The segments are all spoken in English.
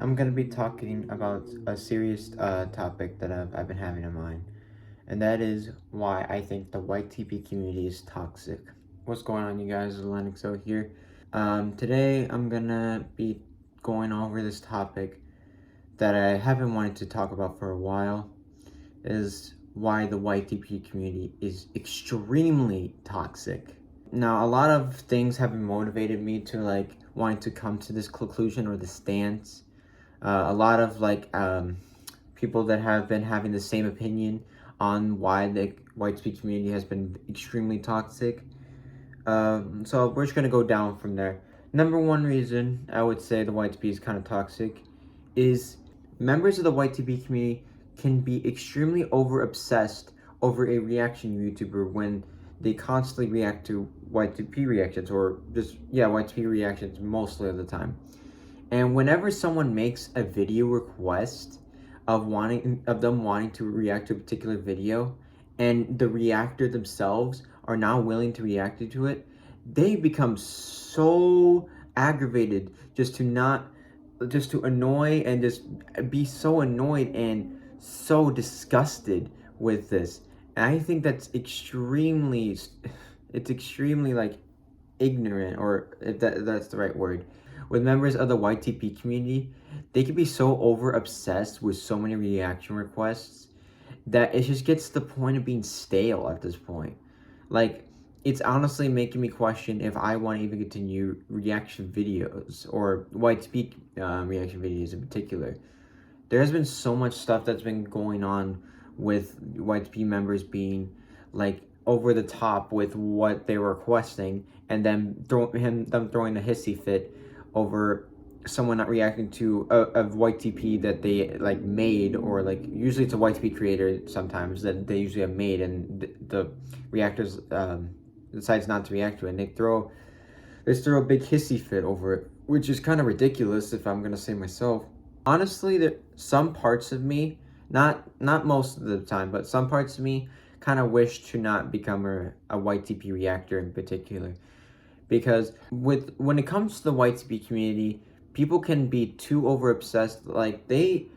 I'm going to be talking about a serious topic that I've been having in mind, and that is why I think the YTP community is toxic. What's going on, you guys? Lennoxo here. Today, I'm going to be going over this topic that I haven't wanted to talk about for a while, is why the YTP community is extremely toxic. Now, a lot of things have motivated me to wanting to come to this conclusion or this stance. A lot of people that have been having the same opinion on why the YTP community has been extremely toxic. So we're just gonna go down from there. Number one reason I would say the YTP is kind of toxic is members of the YTP community can be extremely over obsessed over a reaction YouTuber when they constantly react to YTP reactions, or just YTP reactions mostly of the time. And whenever someone makes a video request of them wanting to react to a particular video, and the reactor themselves are not willing to react to it, they become so aggravated just to annoy and just be so annoyed and so disgusted with this. And I think that's extremely ignorant, or if that's the right word. With members of the YTP community, they can be so over obsessed with so many reaction requests that it just gets to the point of being stale at this point. Like, it's honestly making me question if I want to even continue reaction videos, or YTP reaction videos in particular. There has been so much stuff that's been going on with YTP members being over the top with what they were requesting, and then them throwing a hissy fit over someone not reacting to a YTP that they made, or usually it's a YTP creator sometimes that they usually have made, and the reactors decides not to react to it, and they throw a big hissy fit over it, which is kind of ridiculous if I'm gonna say myself. Honestly, there some parts of me, not most of the time, but some parts of me kind of wish to not become a YTP reactor in particular. Because when it comes to the YTP community, people can be too over obsessed. Like, they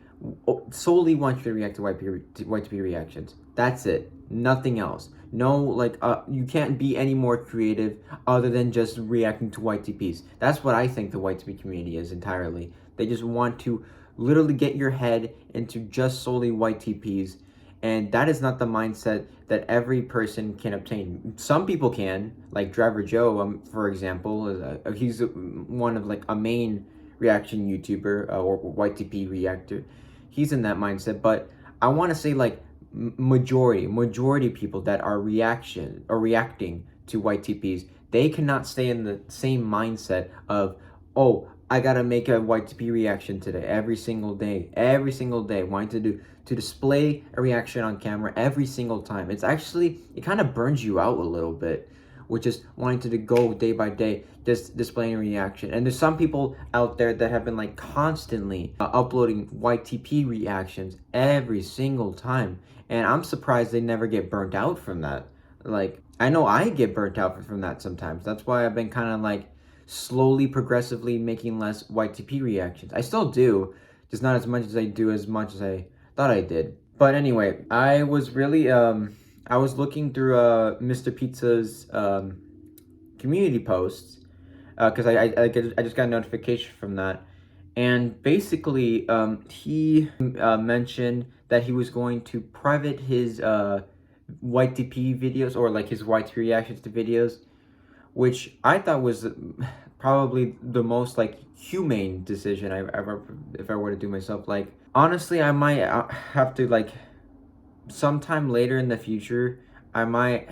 solely want you to react to YTP reactions. That's it. Nothing else. No, you can't be any more creative other than just reacting to YTPs. That's what I think the YTP community is entirely. They just want to literally get your head into just solely YTPs. And that is not the mindset that every person can obtain. Some people can, like Driver Joe, for example. He's one of a main reaction YouTuber, or YTP reactor. He's in that mindset. But I want to say majority people that are reacting to YTPs, they cannot stay in the same mindset of, oh, I gotta make a YTP reaction today, every single day, wanting to display a reaction on camera every single time. It kind of burns you out a little bit, which is wanting to go day by day, just displaying a reaction. And there's some people out there that have been constantly uploading YTP reactions every single time, and I'm surprised they never get burnt out from that. I know I get burnt out from that sometimes. That's why I've been kind of slowly, progressively making less YTP reactions. I still do, just not as much as I thought I did. But anyway, I was really I was looking through Mr. Pizza's community posts, because I just got a notification from that, and basically he mentioned that he was going to private his YTP videos, or his YTP reactions to videos, which I thought was probably the most humane decision I ever, if I were to do myself. Honestly, I might have to sometime later in the future, I might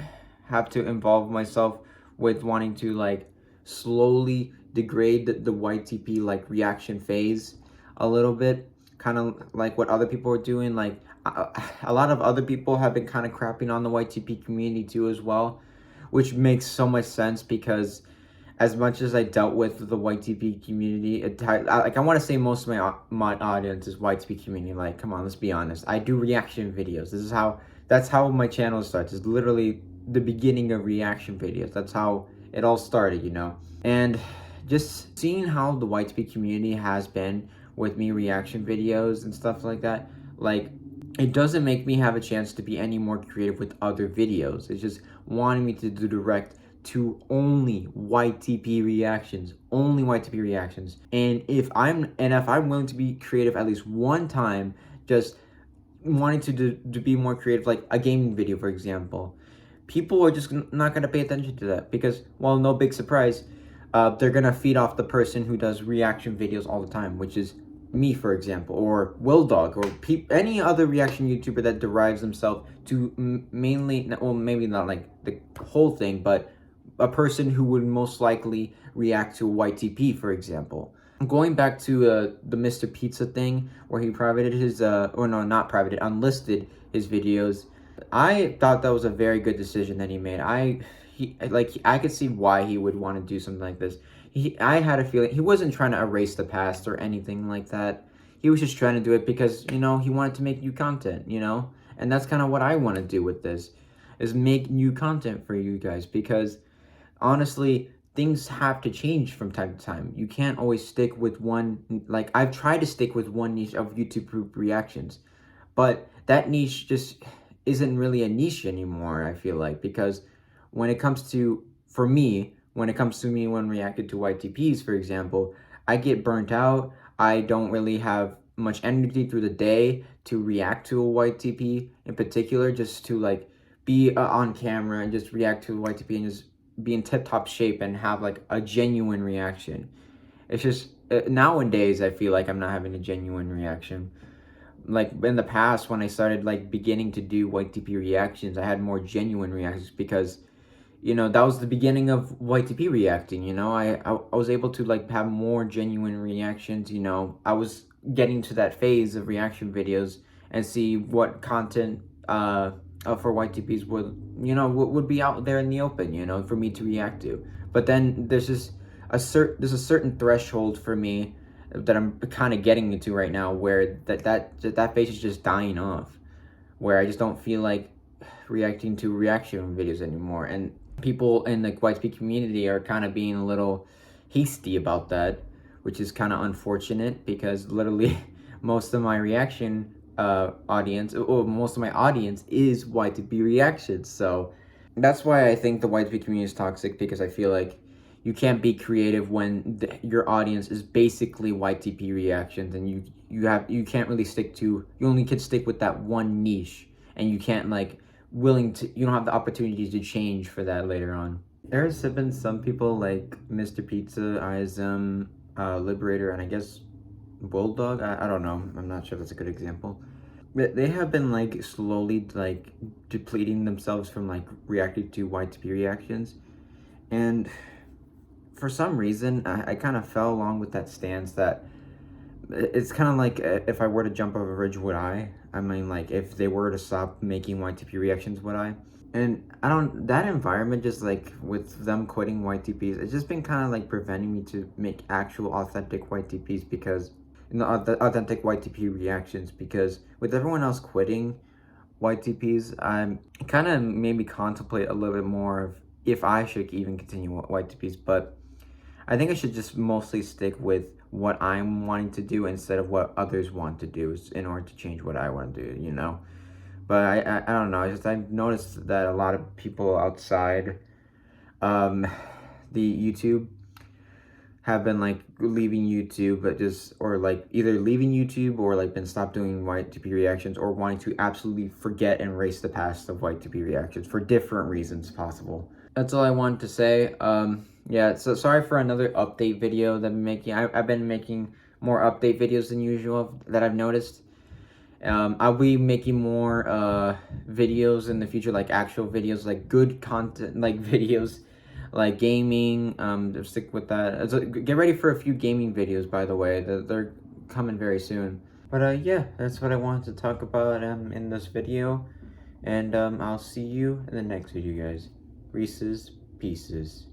have to involve myself with wanting to slowly degrade the YTP reaction phase a little bit, kind of what other people are doing. A lot of other people have been kind of crapping on the YTP community too as well, which makes so much sense, because as much as I dealt with the YTP community, I want to say most of my audience is YTP community. Come on, let's be honest. I do reaction videos. That's how my channel starts. It's literally the beginning of reaction videos. That's how it all started, And just seeing how the YTP community has been with me reaction videos and stuff like that, like, it doesn't make me have a chance to be any more creative with other videos. It's just wanting me to do direct to only YTP reactions, only YTP reactions. And if I'm willing to be creative at least one time, just wanting to be more creative, like a gaming video, for example, people are just not going to pay attention to that because, well, no big surprise, they're going to feed off the person who does reaction videos all the time, which is me, for example, or Will Dog, or any other reaction YouTuber that derives themselves to mainly, well, maybe not like the whole thing, but a person who would most likely react to YTP, for example. Going back to the Mr. Pizza thing, where he privated his, or no, not privated, unlisted his videos, I thought that was a very good decision that he made. I could see why he would want to do something like this. I had a feeling he wasn't trying to erase the past or anything like that. He was just trying to do it because, he wanted to make new content, And that's kind of what I want to do with this, is make new content for you guys, because honestly, things have to change from time to time. You can't always stick with one, like, I've tried to stick with one niche of YouTube reactions, but that niche just isn't really a niche anymore, I feel like, because when it comes to, for me, when it comes to me when reacted to YTPs, for example, I get burnt out. I don't really have much energy through the day to react to a YTP in particular, just to like be on camera and just react to a YTP and just be in tip-top shape and have like a genuine reaction. It's just nowadays I feel like I'm not having a genuine reaction. Like in the past, when I started like beginning to do YTP reactions, I had more genuine reactions because that was the beginning of YTP reacting. I was able to like have more genuine reactions. I was getting to that phase of reaction videos and see what content for YTPs would be out there in the open, for me to react to. But then there's just there's a certain threshold for me that I'm kind of getting into right now, where that phase is just dying off, where I just don't feel like reacting to reaction videos anymore. And people in the YTP community are kind of being a little hasty about that, which is kind of unfortunate, because literally most of my reaction audience, or most of my audience, is YTP reactions. So that's why I think the YTP community is toxic, because I feel like you can't be creative when your audience is basically YTP reactions, and you can't really you only can stick with that one niche, and you can't you don't have the opportunity to change for that later on. There's been some people like Mr. Pizza, ISM, Liberator, and I guess Bulldog. I don't know. I'm not sure if that's a good example. They have been slowly depleting themselves from reacting to YTP reactions, and for some reason I kind of fell along with that stance. That it's kind of like if I were to jump off a bridge, would I? I mean, if they were to stop making YTP reactions, would I? And that environment, just with them quitting YTPs, it's just been kind of preventing me to make actual authentic YTPs, because the authentic YTP reactions, because with everyone else quitting YTPs, I'm kind of made me contemplate a little bit more of if I should even continue YTPs. But I think I should just mostly stick with what I'm wanting to do instead of what others want to do, in order to change what I want to do, But I don't know. I've noticed that a lot of people outside the YouTube have been leaving YouTube, but either leaving YouTube or been stopped doing YTP reactions, or wanting to absolutely forget and erase the past of YTP reactions for different reasons possible. That's all I wanted to say. Yeah, so sorry for another update video that I'm making. I've been making more update videos than usual, that I've noticed. I'll be making more videos in the future, actual videos, good content, videos, gaming. Stick with that. So get ready for a few gaming videos, by the way. They're coming very soon. But yeah, that's what I wanted to talk about in this video. And I'll see you in the next video, guys. Reese's Pieces.